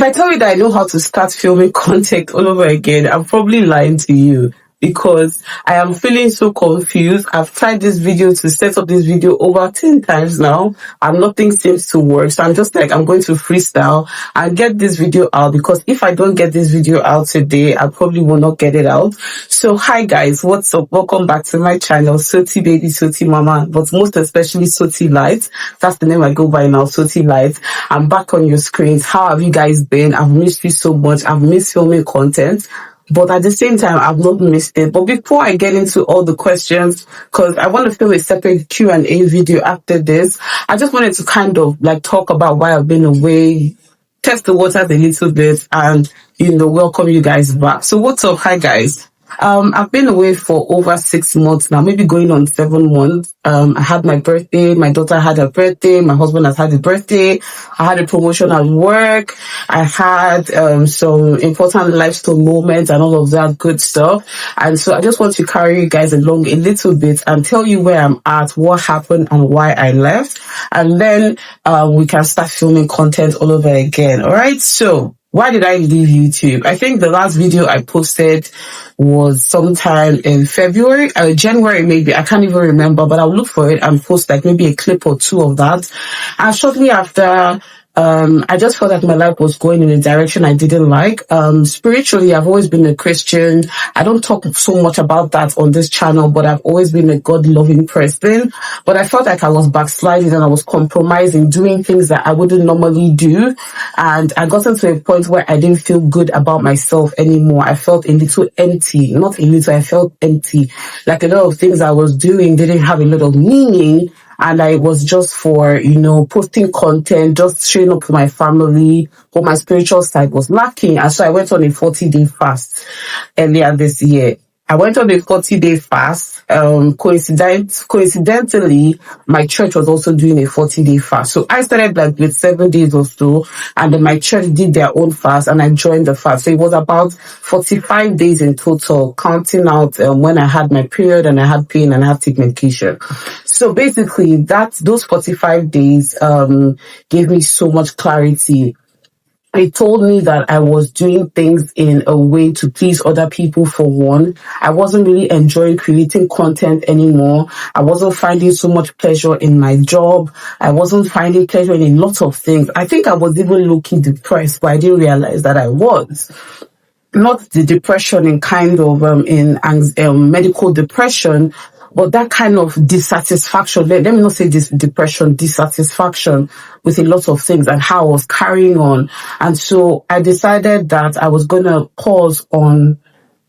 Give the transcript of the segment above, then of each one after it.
If I tell you that I know how to start filming content all over again, I'm probably lying to you because I am feeling so confused. I've tried this video to set up this video over 10 times now and nothing seems to work. So I'm just like, I'm going to freestyle and get this video out, because if I don't get this video out today, I probably will not get it out. So hi guys, what's up? Welcome back to my channel, Soti Baby, Soti Mama, but most especially Soti Light. That's the name I go by now, Soti Light. I'm back on your screens. How have you guys been? I've missed you so much. I've missed filming content, but at the same time, I've not missed it. But before I get into all the questions, because I want to film a separate Q&A video after this, I just wanted to kind of like talk about why I've been away, test the waters a little bit, and welcome you guys back. So what's up? Hi guys. I've been away for over 6 months now, maybe going on 7 months. I had my birthday, my daughter had her birthday, my husband has had a birthday, I had a promotion at work, I had some important lifestyle moments and all of that good stuff. And so I just want to carry you guys along a little bit and tell you where I'm at, what happened and why I left. And then we can start filming content all over again. All right, so why did I leave YouTube? I think the last video I posted was sometime in February, January maybe. I can't even remember, but I'll look for it and post like maybe a clip or two of that. And shortly after, I just felt that my life was going in a direction I didn't like. Spiritually, I've always been a Christian. I don't talk so much about that on this channel, but I've always been a God-loving person. But I felt like I was backsliding and I was compromising, doing things that I wouldn't normally do. And I got into a point where I didn't feel good about myself anymore. I felt a little empty. Not a little, I felt empty. Like a lot of things I was doing didn't have a lot of meaning. And I was just for, posting content, just showing up for my family, but my spiritual side was lacking. And so I went on a 40-day fast earlier this year. I went on a 40-day fast. Coincidentally, my church was also doing a 40-day fast. So I started like with 7 days or so, and then my church did their own fast and I joined the fast. So it was about 45 days in total, counting out when I had my period and I had pain and I had to take medication. So basically those 45 days gave me so much clarity. It told me that I was doing things in a way to please other people for one. I wasn't really enjoying creating content anymore. I wasn't finding so much pleasure in my job. I wasn't finding pleasure in a lot of things. I think I was even low-key depressed, but I didn't realize that I was. Not the depression in kind of medical depression, but that kind of dissatisfaction, let me not say this depression, dissatisfaction with a lot of things and how I was carrying on. And so I decided that I was going to pause on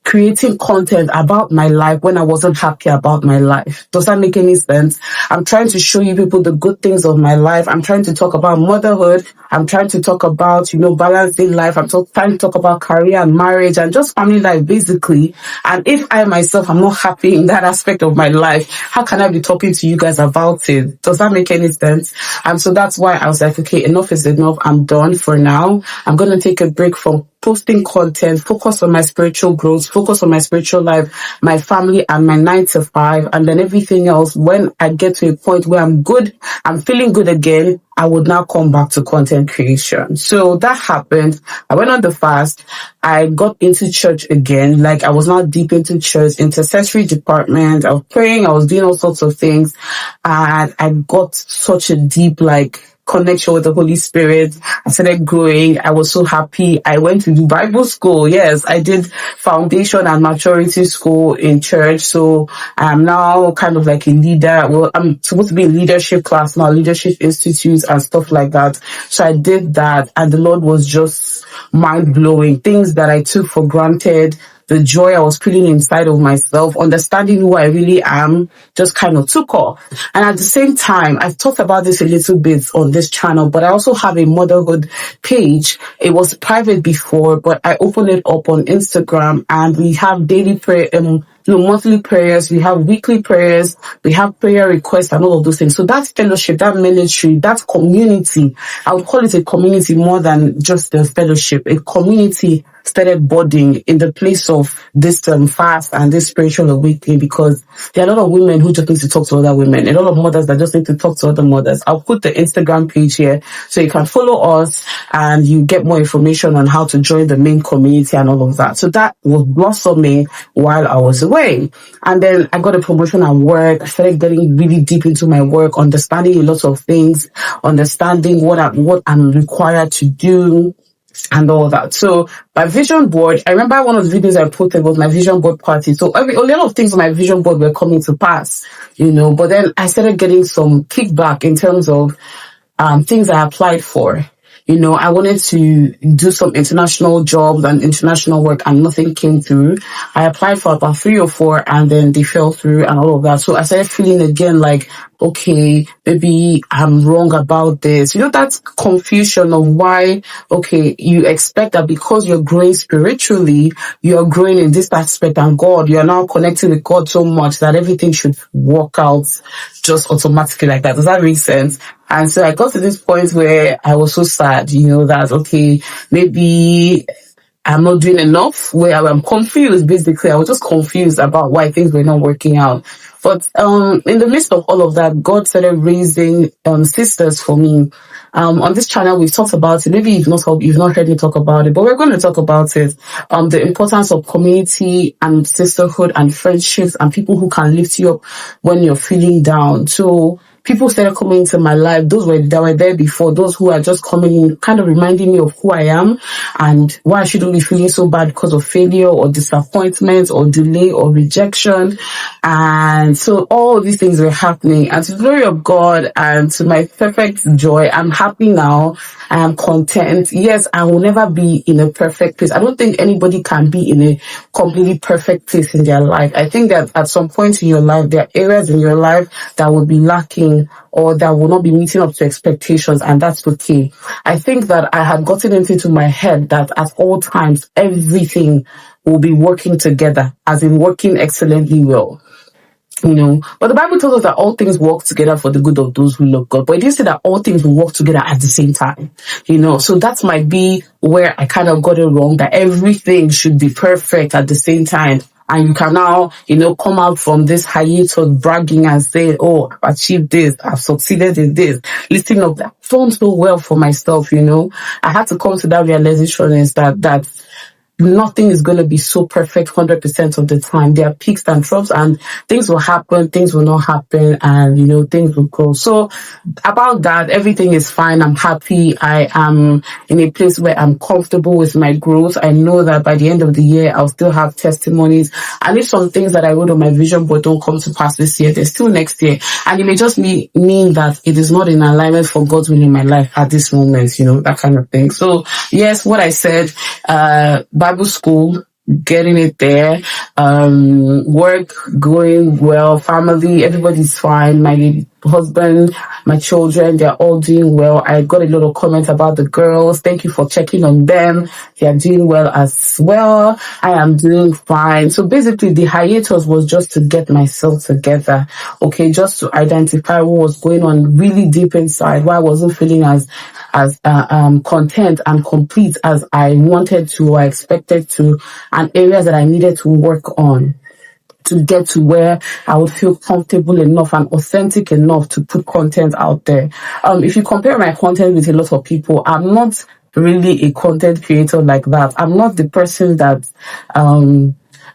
creating content about my life when I wasn't happy about my life. Does that make any sense? I'm trying to show you people the good things of my life. I'm trying to talk about motherhood. I'm trying to talk about, balancing life. I'm trying to talk about career and marriage and just family life, basically. And if I myself am not happy in that aspect of my life, how can I be talking to you guys about it? Does that make any sense? And so that's why I was like, okay, enough is enough. I'm done for now. I'm going to take a break from posting content, focus on my spiritual growth, focus on my spiritual life, my family and my 9 to 5, and then everything else. When I get to a point where I'm good, I'm feeling good again, I would now come back to content creation. So that happened. I went on the fast. I got into church again. Like I was not deep into church, intercessory department. I was praying. I was doing all sorts of things. And I got such a deep, connection with the Holy Spirit. I started growing. I was so happy. I went to do Bible school. Yes, I did foundation and maturity school in church. So I'm now kind of like a leader. Well, I'm supposed to be in leadership class now, leadership institutes and stuff like that. So I did that and the Lord was just mind blowing. Things that I took for granted, the joy I was feeling inside of myself, understanding who I really am, just kind of took off. And at the same time, I've talked about this a little bit on this channel, but I also have a motherhood page. It was private before, but I opened it up on Instagram and we have daily prayer, monthly prayers, we have weekly prayers, we have prayer requests and all of those things. So that fellowship, that ministry, that community, I would call it a community more than just a fellowship. A community started budding in the place of this fast and this spiritual awakening, because there are a lot of women who just need to talk to other women, a lot of mothers that just need to talk to other mothers. I'll put the Instagram page here so you can follow us and you get more information on how to join the main community and all of that. So that was blossoming while I was away. And then I got a promotion at work. I started getting really deep into my work, understanding a lot of things, understanding what I'm required to do and all that. So my vision board, I remember one of the videos I posted was my vision board party. So a lot of things on my vision board were coming to pass, but then I started getting some kickback in terms of things I applied for. I wanted to do some international jobs and international work and nothing came through. I applied for about 3 or 4 and then they fell through and all of that. So I started feeling again like, okay, maybe I'm wrong about this. That confusion of why, okay, you expect that because you're growing spiritually, you're growing in this aspect and God, you're now connecting with God so much that everything should work out just automatically like that. Does that make sense? And so I got to this point where I was so sad, that, okay, maybe I'm not doing enough, where I'm confused, basically. I was just confused about why things were not working out. But in the midst of all of that, God started raising sisters for me. On this channel, we've talked about it. Maybe you've not heard me talk about it, but we're going to talk about it. The importance of community and sisterhood and friendships and people who can lift you up when you're feeling down. So people started coming into my life, that were there before, those who are just coming in, kind of reminding me of who I am and why I shouldn't be feeling so bad because of failure or disappointment or delay or rejection. And so all these things were happening, and to the glory of God and to my perfect joy, I'm happy now. I am content. Yes, I will never be in a perfect place. I don't think anybody can be in a completely perfect place in their life. I think that at some point in your life, there are areas in your life that will be lacking or that will not be meeting up to expectations, and that's okay. I think that I had gotten it into my head that at all times, everything will be working together, as in working excellently well. But the Bible tells us that all things work together for the good of those who love God. But it didn't say that all things will work together at the same time, So that might be where I kind of got it wrong, that everything should be perfect at the same time. And you can now, come out from this hiatus bragging and say, oh, I've achieved this, I've succeeded in this, listing up that I've done so well for myself, I had to come to that realization is that nothing is going to be so perfect 100% of the time. There are peaks and troughs, and things will happen, things will not happen, and, things will go. So about that, everything is fine. I'm happy. I am in a place where I'm comfortable with my growth. I know that by the end of the year, I'll still have testimonies. And if some things that I wrote on my vision board don't come to pass this year, there's still next year. And it may just mean that it is not in alignment for God's will in my life at this moment, that kind of thing. So yes, what I said, Bible school, getting it there, work going well, family, everybody's fine. My husband, my children, they're all doing well. I got a lot of comments about the girls. Thank you for checking on them. They are doing well as well. I am doing fine. So basically the hiatus was just to get myself together. Okay, just to identify what was going on really deep inside, why I wasn't feeling as content and complete as I wanted to or expected to, and areas that I needed to work on to get to where I would feel comfortable enough and authentic enough to put content out there. If you compare my content with a lot of people, I'm not really a content creator like that. I'm not the person that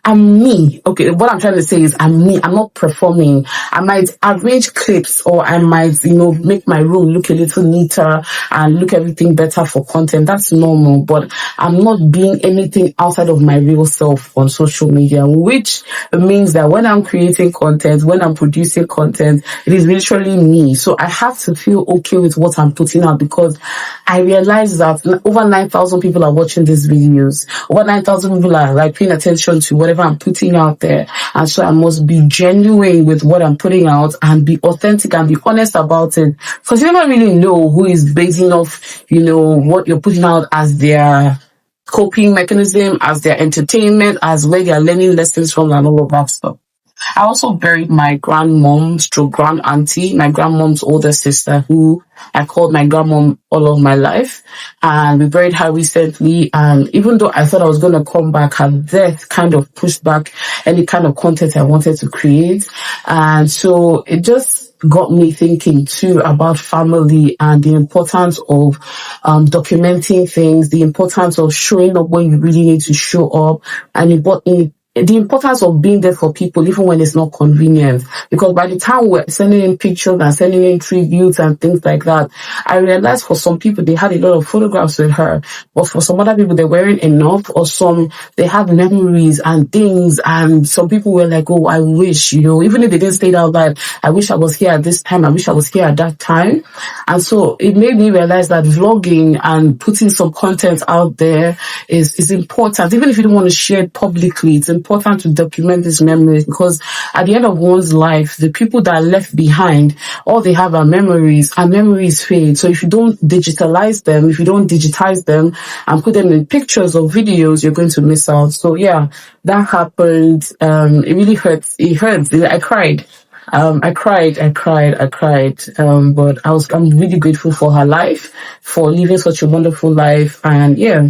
I'm me. Okay, what I'm trying to say is I'm me. I'm not performing. I might arrange clips or I might, make my room look a little neater and look everything better for content. That's normal, but I'm not being anything outside of my real self on social media, which means that when I'm creating content, when I'm producing content, it is literally me. So I have to feel okay with what I'm putting out, because I realize that over 9,000 people are watching these videos. Over 9,000 people are paying attention to whatever I'm putting out there. And so I must be genuine with what I'm putting out and be authentic and be honest about it. Because you never really know who is basing off, what you're putting out as their coping mechanism, as their entertainment, as where they are learning lessons from, and all of that stuff. I also buried my grandmom stroke grand auntie, my grandmom's older sister, who I called my grandmom all of my life. And we buried her recently. And even though I thought I was going to come back, her death kind of pushed back any kind of content I wanted to create. And so it just got me thinking too about family and the importance of documenting things, the importance of showing up when you really need to show up, and the importance of being there for people even when it's not convenient. Because by the time we're sending in pictures and sending in tributes and things like that, I realized for some people they had a lot of photographs with her, but for some other people they weren't enough, or some they had memories and things, and some people were like, oh, I wish, even if they didn't say it out loud, I wish I was here at this time, I wish I was here at that time. And so it made me realize that vlogging and putting some content out there is important. Even if you don't want to share it publicly, it's important to document these memories, because at the end of one's life, the people that are left behind, all they have are memories, and memories fade. So if you don't digitize them and put them in pictures or videos, you're going to miss out. So yeah, that happened. It really hurts. It hurts. I cried. I cried. But I'm really grateful for her life, for living such a wonderful life. And yeah,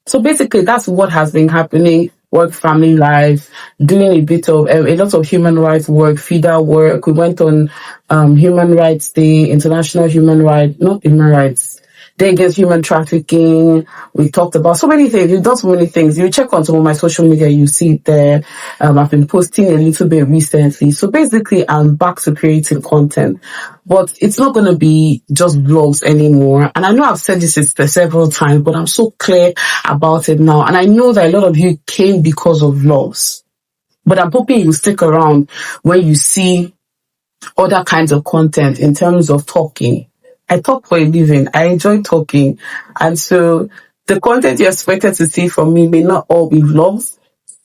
so basically that's what has been happening. Work, family life, doing a lot of human rights work, FIDA work. We went on Human Rights Day, International not Human Rights Day Against Human Trafficking. We talked about so many things. We've done so many things. You check on some of my social media, you see it there. I've been posting a little bit recently. So basically, I'm back to creating content. But it's not going to be just vlogs anymore. And I know I've said this several times, but I'm so clear about it now. And I know that a lot of you came because of vlogs. But I'm hoping you stick around when you see other kinds of content in terms of talking. I talk for a living. I enjoy talking. And so the content you're expected to see from me may not all be vlogs.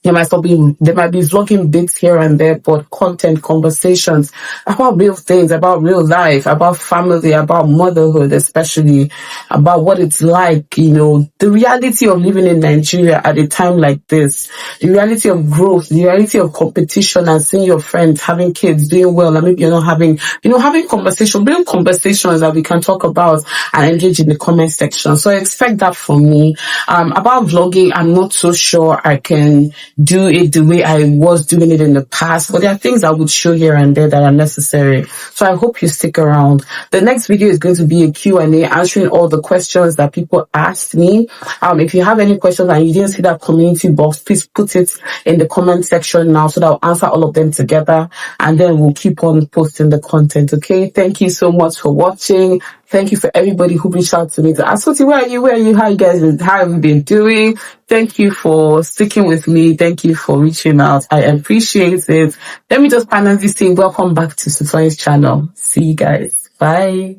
There might be vlogging bits here and there, but content, conversations about real things, about real life, about family, about motherhood, especially about what it's like, the reality of living in Nigeria at a time like this, the reality of growth, the reality of competition and seeing your friends having kids, doing well, and maybe you're not having, having real conversations that we can talk about and engage in the comment section. So I expect that from me. About vlogging, I'm not so sure I can do it the way I was doing it in the past, but there are things I would show here and there that are necessary. So I hope you stick around. The next video is going to be a Q&A, answering all the questions that people asked me. If you have any questions and you didn't see that community box, please put it in the comment section now so that I'll answer all of them together, and then we'll keep on posting the content. Okay, thank you so much for watching. Thank you for everybody who reached out to me to ask, where are you? How have you been doing? Thank you for sticking with me. Thank you for reaching out. I appreciate it. Let me just finally say welcome back to Sutoin's channel. See you guys. Bye.